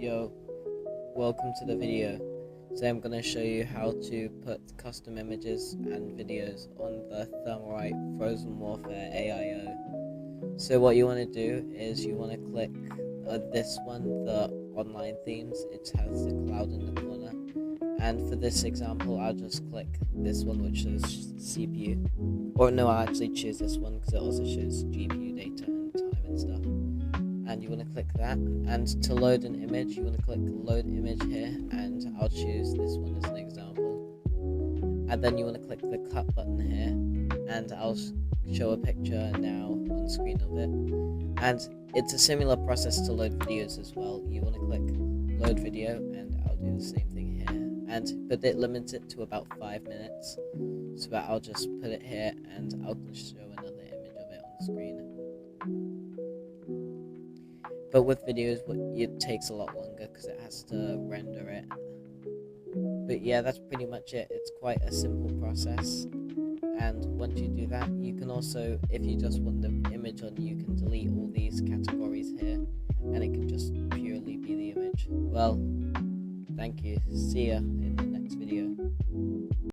Yo, welcome to the video. Today I'm going to show you how to put custom images and videos on the thermalright Frozen Warfare AIO. So what you want to do is you want to click this one, the online themes. It has the cloud in the corner, and for this example I'll just click this one, which is CPU, or no, I'll actually choose this one because it also shows GPU data and time and stuff. And you want to click that, and to load an image you want to click load image here, and I'll choose this one as an example. And then you want to click the cut button here, and I'll show a picture now on screen of it. And it's a similar process to load videos as well. You want to click load video, and I'll do the same thing here, but it limits it to about 5 minutes, so that I'll just put it here and I'll show another image of it on the screen. But with videos, it takes a lot longer because it has to render it. But yeah, that's pretty much it. It's quite a simple process. And once you do that, you can also, if you just want the image on, you can delete all these categories here, and it can just purely be the image. Well, thank you. See ya in the next video.